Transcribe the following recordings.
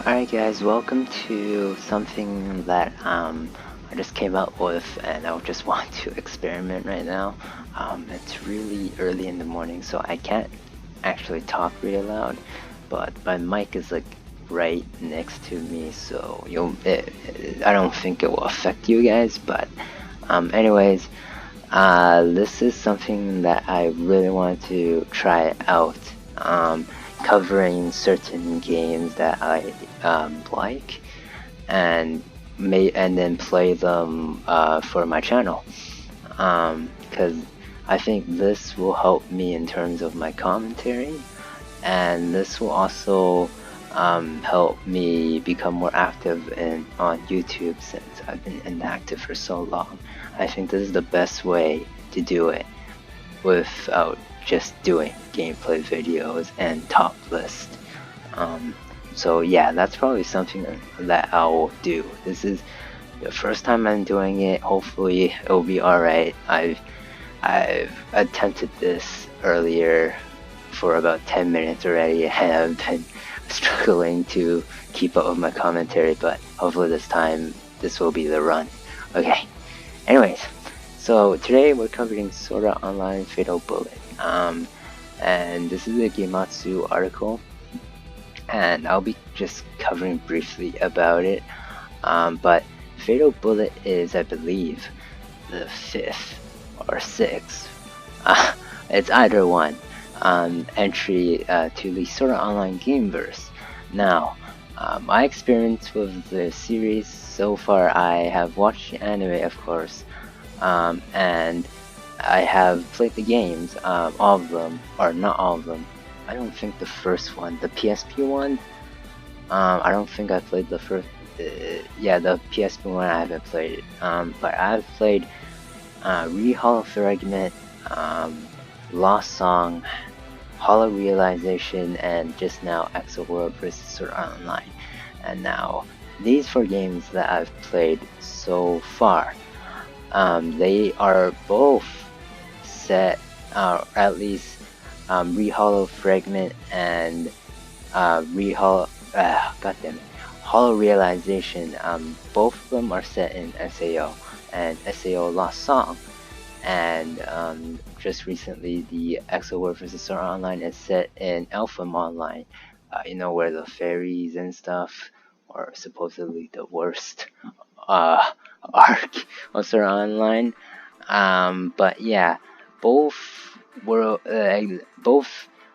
Alright guys, welcome to something that I just came up with and I just want to experiment right now. It's really early in the morning, so I can't actually talk really loud, but my mic is like right next to me, so I don't think it will affect you guys. But anyways, this is something that I really want to try out. Covering certain games that I like, and then play them for my channel, because I think this will help me in terms of my commentary, and this will also help me become more active on YouTube, since I've been inactive for so long. I think this is the best way to do it without just doing gameplay videos and top list. So yeah, that's probably something that I'll do. This is the first time I'm doing it. Hopefully it'll be alright. I've attempted this earlier for about 10 minutes already, and I've been struggling to keep up with my commentary, but hopefully this time this will be the run. Okay, anyways, so today we're covering Sword Art Online Fatal Bullet. And this is a Gematsu article, and I'll be just covering briefly about it. But Fatal Bullet is, I believe, the 5th or 6th, it's either one, entry to the Sword Art Online Gameverse. Now, my experience with the series so far, I have watched the anime, of course, and I have played the games, all of them, or not all of them. I don't think the first one, the PSP one, I don't think I played the first, yeah, the PSP one I haven't played, but I've played Hollow Fragment, Lost Song, Hollow Realization, and just now Accel World vs. Sword Art Online. And now, these 4 games that I've played so far, they are both set, at least Hollow Fragment and Hollow Realization. Both of them are set in SAO and SAO Lost Song, and just recently the Accel World vs. Sword Art Online is set in Falcom Online. You know, where the fairies and stuff are supposedly the worst arc of Sword Art Online. But yeah, both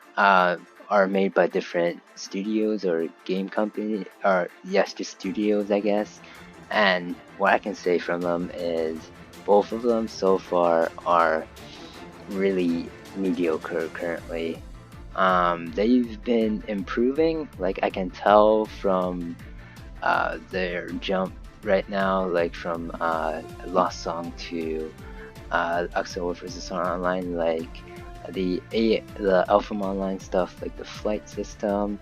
are made by different studios or game company, or yes, just studios, I guess. And what I can say from them is both of them so far are really mediocre currently. They've been improving, like I can tell from their jump right now, like from Lost Song to Accel vs. Sword Art Online, like the Falcom Online stuff, like the flight system,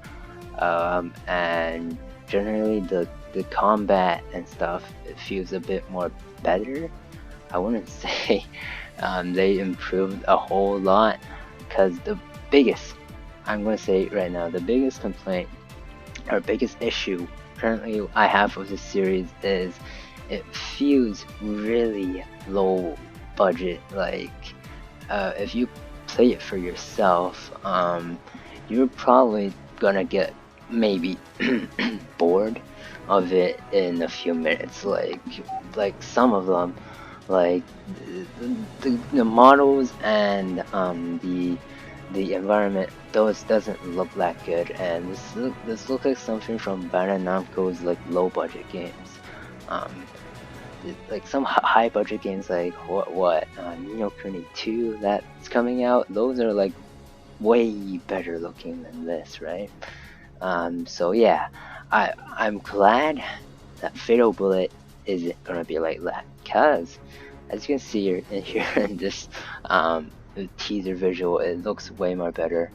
and generally the combat and stuff, it feels a bit more better. I wouldn't say they improved a whole lot, because the biggest, I'm going to say right now, the biggest complaint or biggest issue currently I have with this series is it feels really low budget. Like if you play it for yourself, you're probably gonna get maybe bored of it in a few minutes. Like some of them, like the models and the environment, those doesn't look that good, and this looks like something from Bandai Namco's like low budget games. Like some high budget games, like what Nino Kuni 2 that's coming out, those are like way better looking than this, right? So yeah, I'm glad that Fatal Bullet isn't gonna be like that, because as you can see here in this teaser visual, it looks way more better.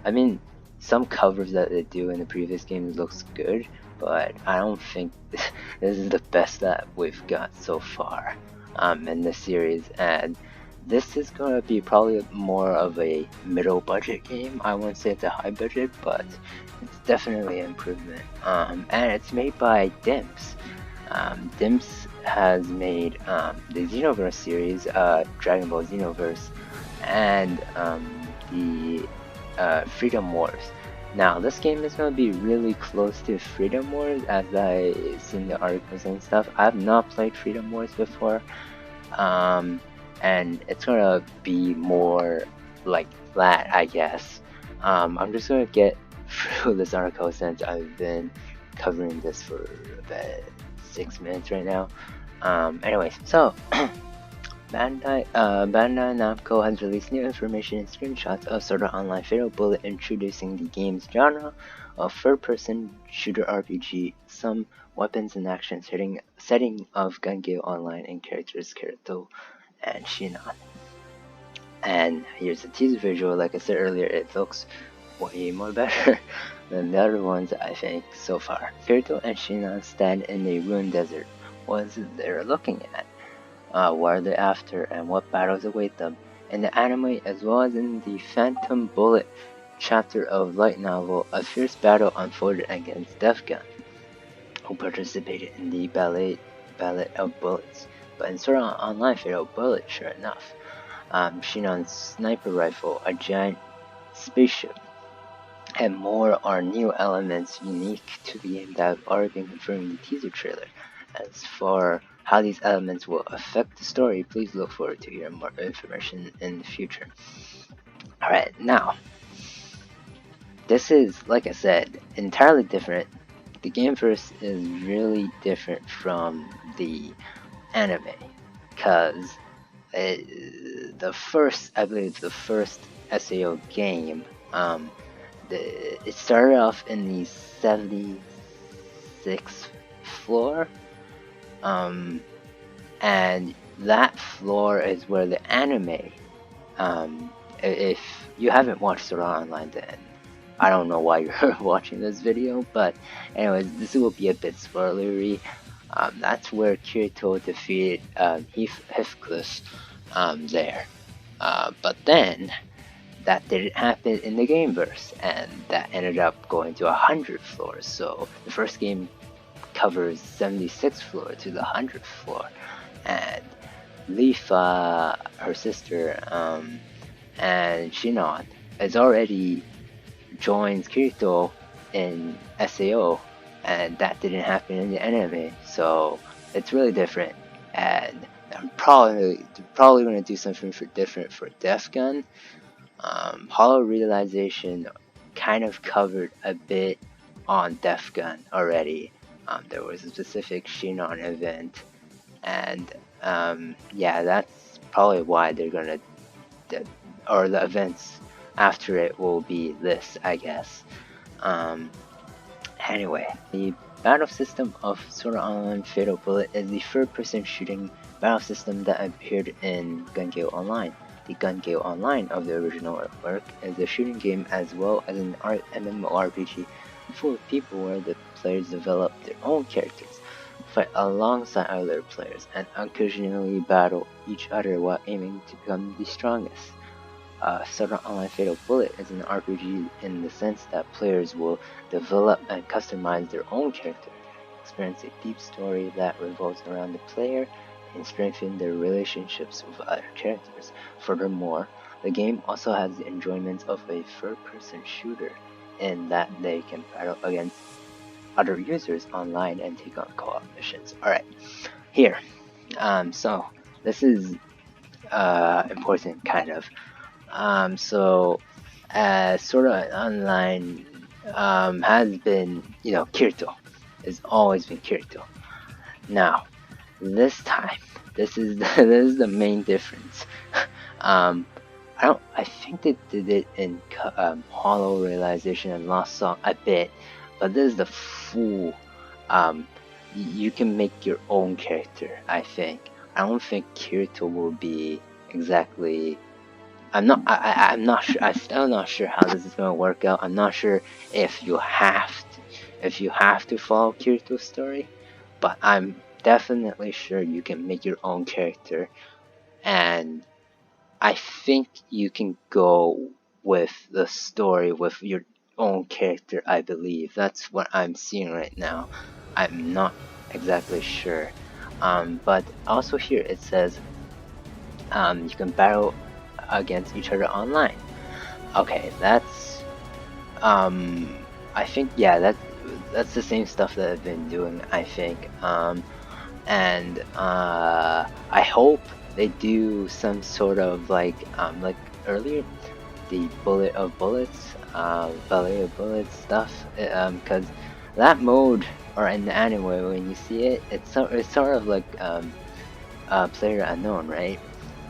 I mean, some covers that they do in the previous games looks good, but I don't think this is the best that we've got so far in the series. And this is gonna be probably more of a middle budget game. I won't say it's a high budget, but it's definitely an improvement. And it's made by Dimps. Dimps has made the Xenoverse series, Dragon Ball Xenoverse, and the Freedom Wars. Now, this game is going to be really close to Freedom Wars, as I've seen the articles and stuff. I've not played Freedom Wars before, and it's going to be more like that, I guess. I'm just going to get through this article since I've been covering this for about 6 minutes right now. Anyways, so Bandai Namco has released new information and screenshots of Sword Art Online Fatal Bullet, introducing the game's genre of third-person shooter RPG, some weapons and action setting of Gun-Gale Online, and characters Kirito and Sinon. And here's a teaser visual. Like I said earlier, it looks way more better than the other ones, I think, so far. Kirito and Sinon stand in a ruined desert. What is it they're looking at? What are they after, and what battles await them? In the anime, as well as in the Phantom Bullet chapter of light novel, a fierce battle unfolded against Death Gun, who participated in the Ballet of Bullets. But in Sword Art Online Fatal Bullet, sure enough, Shinon's sniper rifle, a giant spaceship, and more are new elements unique to the game that have already been confirmed in the teaser trailer. As for how these elements will affect the story, please look forward to hearing more information in the future. Alright, now, this is, like I said, entirely different. The game verse is really different from the anime, because I believe the first SAO game, it started off in the 76th floor, and that floor is where the anime, if you haven't watched Sword Art Online, then I don't know why you're watching this video, but anyways, this will be a bit spoilery. That's where Kirito defeated Heathcliff there. But then, that didn't happen in the gameverse, and that ended up going to 100 floors. So the first game covers 76th floor to the 100th floor, and Lifa, her sister, and Sinon is already joins Kirito in SAO, and that didn't happen in the anime, so it's really different. And I'm probably going to do something different for Death Gun. Hollow Realization kind of covered a bit on Death Gun already. There was a specific Sinon event, and yeah, that's probably why they're gonna, or the events after it will be this, I guess. Anyway, the battle system of Sword Art Online Fatal Bullet is the third-person shooting battle system that appeared in Gun-Gale Online. The Gun-Gale Online of the original artwork is a shooting game as well as an MMORPG full of people where the players develop their own characters, fight alongside other players, and occasionally battle each other while aiming to become the strongest. Sword Art Online Fatal Bullet is an RPG in the sense that players will develop and customize their own character, experience a deep story that revolves around the player, and strengthen their relationships with other characters. Furthermore, the game also has the enjoyment of a third-person shooter, in that they can battle against other users online and take on co-op missions. Alright, here. So, this is important, kind of. Sword Art Online has been, Kirito. Has always been Kirito. Now, this time, this is the main difference. I think they did it in Hollow Realization and Lost Song a bit, but this is the full. You can make your own character. I think. I don't think Kirito will be exactly. I'm not sure. I'm still not sure how this is gonna work out. I'm not sure if you have to follow Kirito's story, but I'm definitely sure you can make your own character, and I think you can go with the story with your own character, I believe. That's what I'm seeing right now. I'm not exactly sure. But also here it says you can battle against each other online. Okay, that's I think, yeah, that's the same stuff that I've been doing, I think. And I hope they do some sort of like earlier, the Bullet of Bullets, Ballet of Bullets stuff, because that mode, or in the anime when you see it, it's sort of like Player Unknown, right?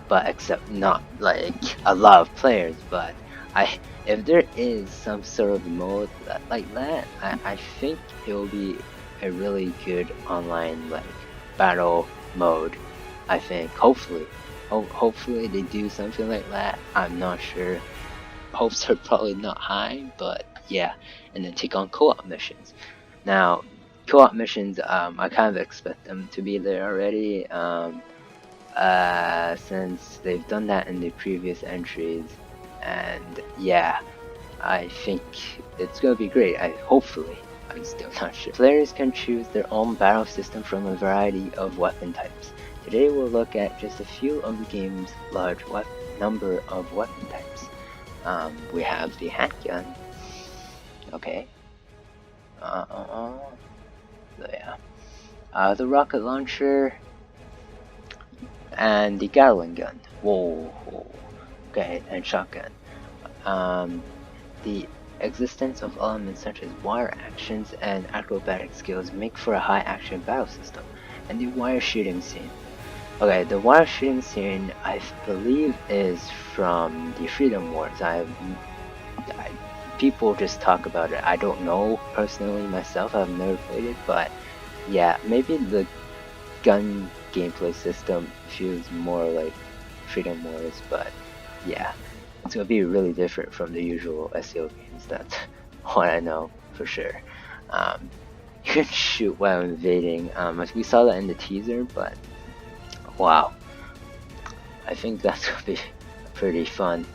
But except not like a lot of players. But if there is some sort of mode like that, I think it will be a really good online like battle mode. I think hopefully they do something like that. I'm not sure. Hopes are probably not high, but yeah. And then take on co-op missions. Now, co-op missions, I kind of expect them to be there already. Since they've done that in the previous entries, and yeah, I think it's gonna be great. Hopefully, I'm still not sure. Players can choose their own battle system from a variety of weapon types. Today we'll look at just a few of the game's large number of weapon types. We have the handgun. Okay. Yeah. The rocket launcher. And the Gatling gun. Whoa. Okay, and shotgun. The existence of elements such as wire actions and acrobatic skills make for a high-action battle system. And the wire shooting scene. Okay, the wire shooting scene, I believe, is from the Freedom Wars. People just talk about it. I don't know personally myself. I've never played it, but yeah, maybe the gun gameplay system feels more like Freedom Wars, but yeah, it's gonna be really different from the usual SEO games. That's what I know for sure. You can shoot while invading. We saw that in the teaser, but wow, I think that's gonna be pretty fun.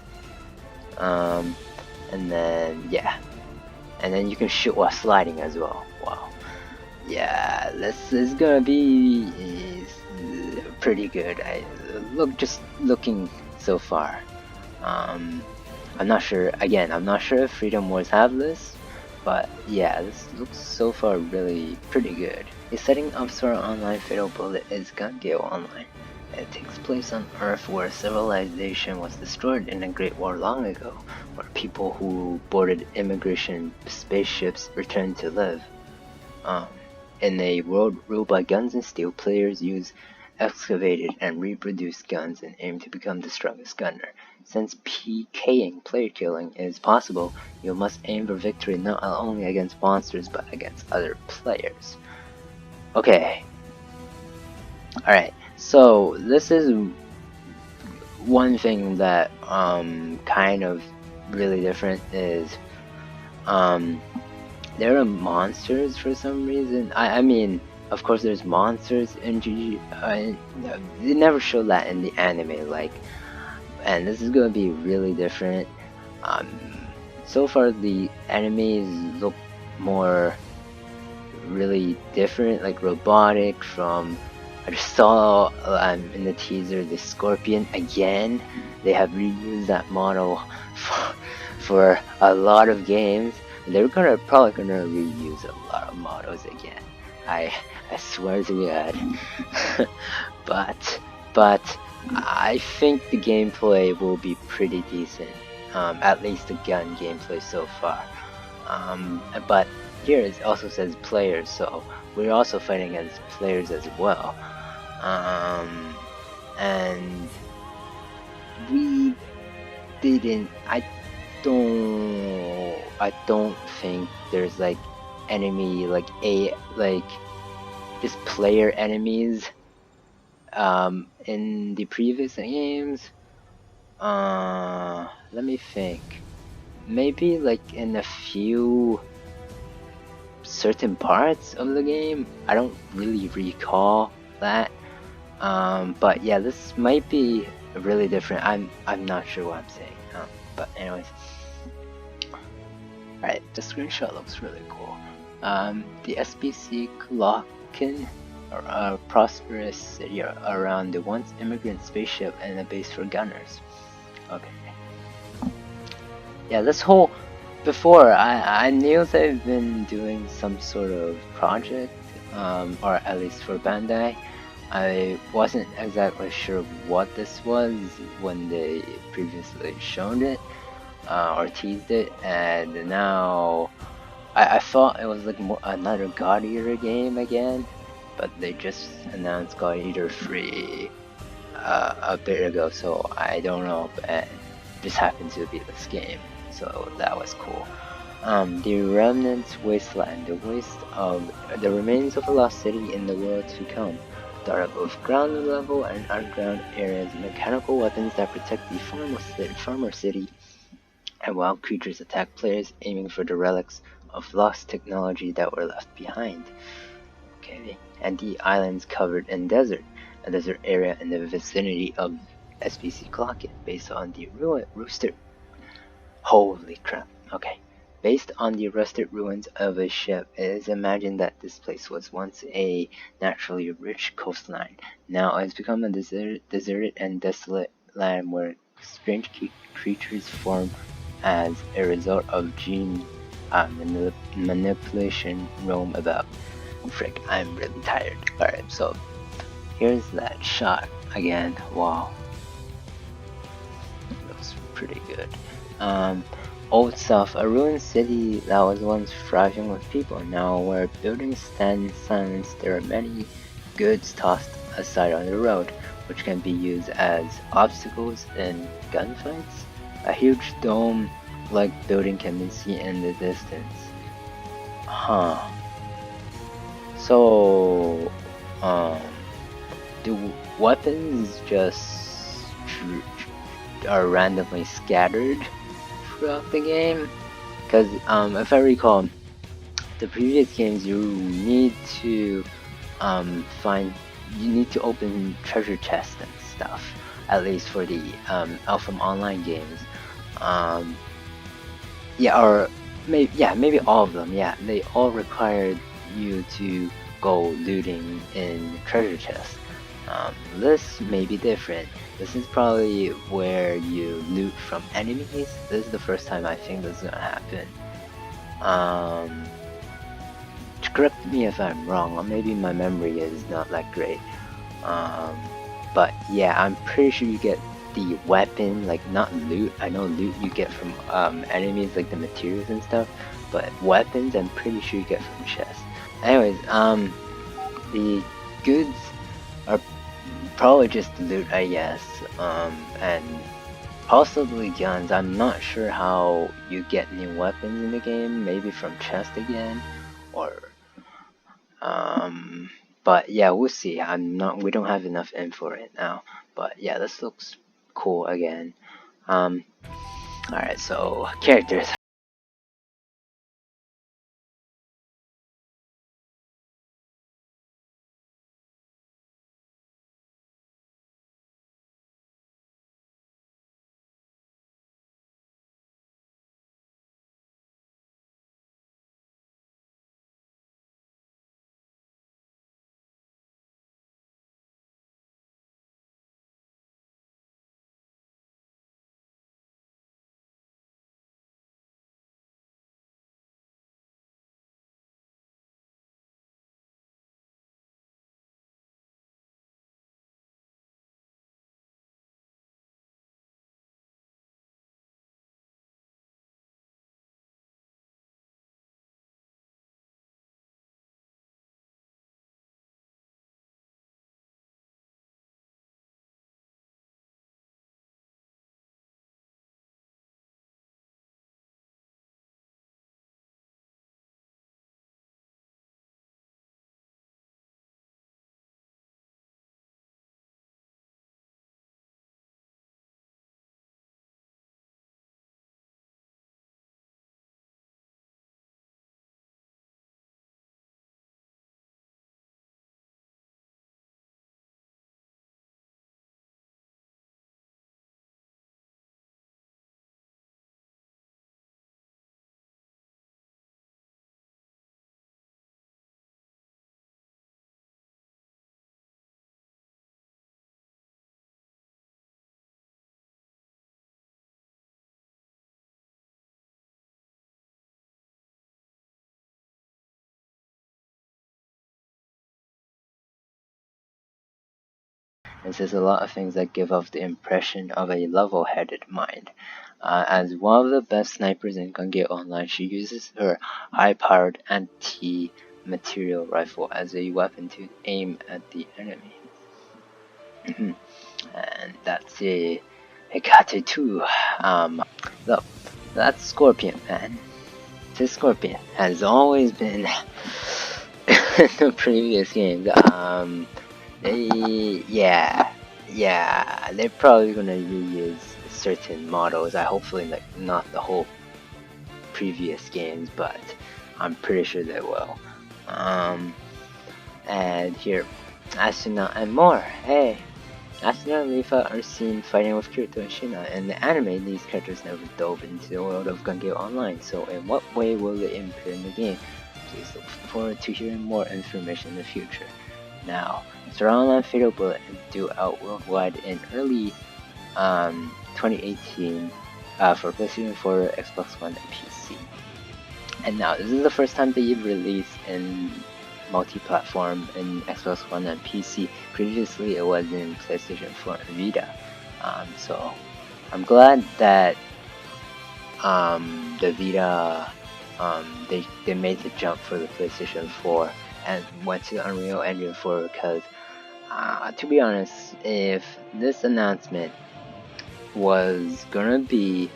And then yeah, and then you can shoot while sliding as well. Wow. Yeah, this is gonna be pretty good. Just looking so far. I'm not sure. Again, I'm not sure if Freedom Wars have this, but yeah, this looks so far really pretty good. The setting of Sword Online Fatal Bullet is Gungale Online. It takes place on Earth where civilization was destroyed in a Great War long ago, where people who boarded immigration spaceships returned to live. In a world ruled by guns and steel, players use excavated and reproduced guns and aim to become the strongest gunner. Since PKing, player killing, is possible, you must aim for victory not only against monsters but against other players. Okay. Alright, so this is one thing that kind of really different is there are monsters for some reason. I mean, of course there's monsters in GG. They never show that in the anime, like, and this is gonna be really different. So far the enemies look more really different, like robotic. I just saw in the teaser the Scorpion again. They have reused that model for a lot of games. They're probably gonna reuse a lot of models again. I swear to God. but I think the gameplay will be pretty decent. At least the gun gameplay so far. But here it also says players, so we're also fighting against players as well. And we didn't. I don't think there's like enemy like just player enemies in the previous games. Let me think. Maybe like in a few certain parts of the game. I don't really recall that. But yeah, this might be really different. I'm not sure what I'm saying. But anyways, alright, the screenshot looks really cool. The SBC Cloakin, or a prosperous city around the once immigrant spaceship and a base for gunners. Okay. Yeah, this whole before I knew they've been doing some sort of project, or at least for Bandai. I wasn't exactly sure what this was when they previously shown it or teased it, and now I thought it was like another God Eater game again, but they just announced God Eater 3 a bit ago, so I don't know, but this happened to be this game, so that was cool. The Remnants Wasteland, the remains of a lost city in the world to come. There are both ground level and underground areas, mechanical weapons that protect the farmer city, and wild creatures attack players aiming for the relics of lost technology that were left behind. Okay, and the islands covered in desert, a desert area in the vicinity of SBC Clocket, based on the rooster. Holy crap! Okay. Based on the rusted ruins of a ship, it is imagined that this place was once a naturally rich coastline. Now it has become a deserted and desolate land where strange creatures form as a result of gene manipulation roam about. Frick, I'm really tired. Alright, so here's that shot again. Wow. Looks pretty good. Old South, a ruined city that was once thriving with people. Now where buildings stand in silence, there are many goods tossed aside on the road, which can be used as obstacles in gunfights. A huge dome-like building can be seen in the distance. Huh. So, do weapons just are randomly scattered throughout the game? Because if I recall, the previous games you need to open treasure chests and stuff, at least for the Alpha Online games. Yeah, or maybe all of them. Yeah, they all required you to go looting in treasure chests. This may be different. This is probably where you loot from enemies. This is the first time I think this is gonna happen. Correct me if I'm wrong, or maybe my memory is not that great. But yeah, I'm pretty sure you get the weapon, like not loot. I know loot you get from enemies, like the materials and stuff, but weapons I'm pretty sure you get from chests. Anyways, the goods are probably just loot, I guess, and possibly guns. I'm not sure how you get new weapons in the game, maybe from chest again, or but yeah, we'll see. We don't have enough info right now, but yeah, this looks cool again. Alright, so characters. and says a lot of things that give off the impression of a level-headed mind. As one of the best snipers in Gunland Online, she uses her high-powered anti-material rifle as a weapon to aim at the enemy. And that's a Hekate 2. Look, that's Scorpion, man. This Scorpion has always been in the previous games. They're probably gonna reuse certain models. Hopefully not the whole previous games, but I'm pretty sure they will. And here, Asuna and more. Hey, Asuna and Rifa are seen fighting with Kirito and Shina. In the anime, these characters never dove into the world of Gunland Online, so in what way will they appear in the game? Please look forward to hearing more information in the future. Now, Swordland Fatal Bullet is due out worldwide in early 2018 for PlayStation 4, Xbox One, and PC. And now, this is the first time they've released in multi-platform in Xbox One and PC. Previously, it was in PlayStation 4 and Vita. So, I'm glad that the Vita, they made the jump for the PlayStation 4 and went to the Unreal Engine 4 because, to be honest, if this announcement was gonna be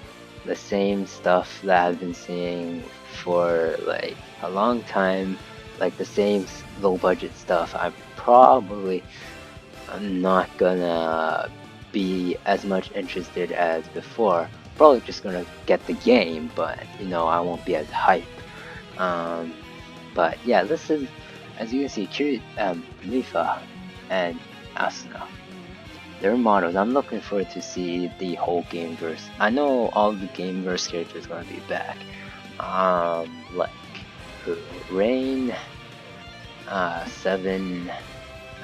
the same stuff that I've been seeing for like a long time, like the same low budget stuff, I'm not gonna be as much interested as before. Probably just gonna get the game, but I won't be as hype. But yeah, this is, as you can see, Rifa and Asuna. Their models. I'm looking forward to see the whole Gameverse. I know all the Gameverse characters are gonna be back. Like Rain, 7,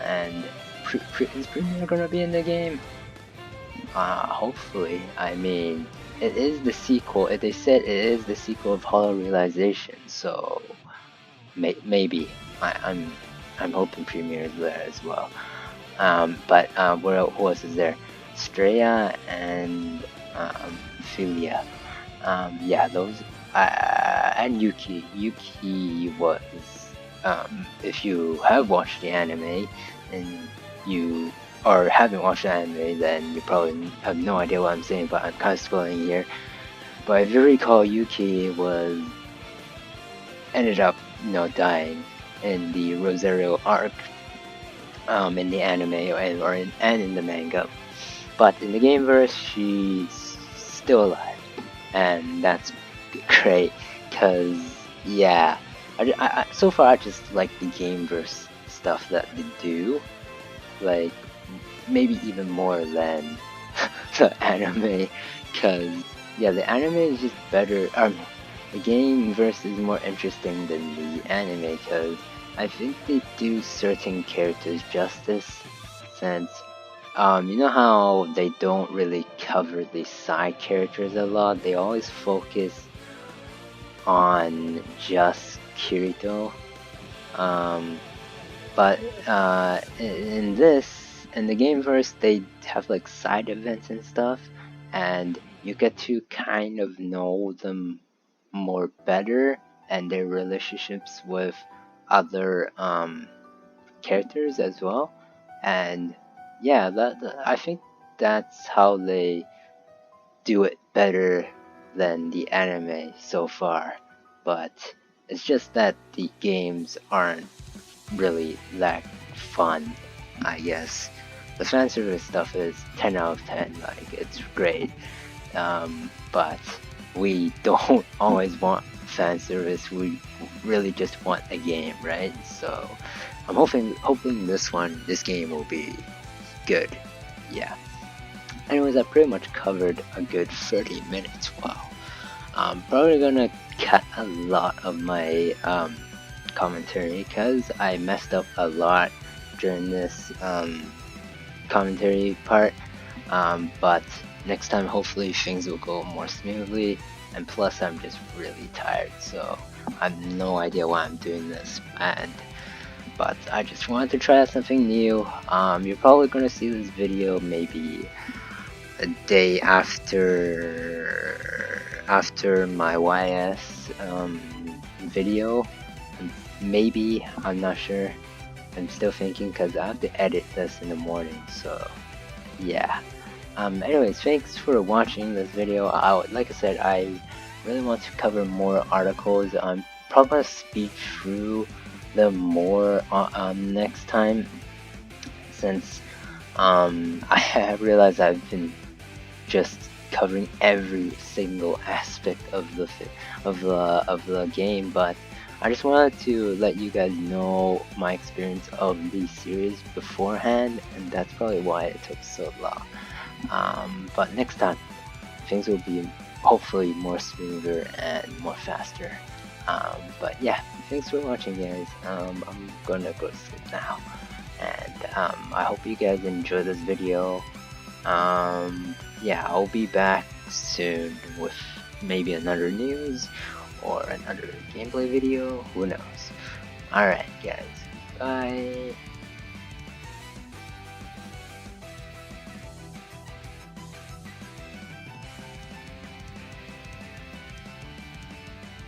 and is Premier gonna be in the game? Hopefully. I mean, it is the sequel. They said it is the sequel of Hollow Realization, so maybe. I'm hoping Premier is there as well. But who else is there? Straya and Philia. Yeah, those. And Yuki. Yuki was. If you have watched the anime and you haven't watched the anime, then you probably have no idea what I'm saying, but I'm kind of spoiling here. But if you recall, Yuki ended up dying in the Rosario arc, in the anime and in the manga. But in the gameverse, she's still alive, and that's great. Cause yeah, so far I just like the gameverse stuff that they do, like maybe even more than the anime. Cause yeah, the anime is just better. The gameverse is more interesting than the anime, cause I think they do certain characters justice, since you know how they don't really cover the side characters a lot. They always focus on just Kirito. But in the gameverse, they have like side events and stuff, and you get to kind of know them more better and their relationships with other characters as well. And yeah, I think that's how they do it better than the anime so far. But it's just that the games aren't really that fun, I guess. The fanservice stuff is 10 out of 10, like it's great. But we don't always want fanservice, we really just want a game, right? So I'm hoping this game will be good. Yeah. Anyways, I pretty much covered a good 30 minutes. Wow. I'm probably gonna cut a lot of my commentary because I messed up a lot during this commentary part. But next time, hopefully things will go more smoothly. And plus, I'm just really tired, so I have no idea why I'm doing this. And but I just wanted to try out something new. You're probably gonna see this video maybe a day after my YS video. Maybe, I'm not sure. I'm still thinking because I have to edit this in the morning, so yeah. Anyways, thanks for watching this video. Like I said, I really want to cover more articles. I'm probably gonna speed through them more next time, since I have realized I've been just covering every single aspect of the game, but I just wanted to let you guys know my experience of the series beforehand, and that's probably why it took so long. But next time, things will be hopefully more smoother and more faster. But yeah, thanks for watching, guys. I'm gonna go to sleep now, and I hope you guys enjoy this video. Yeah, I'll be back soon with maybe another news or another gameplay video, who knows. Alright guys, bye.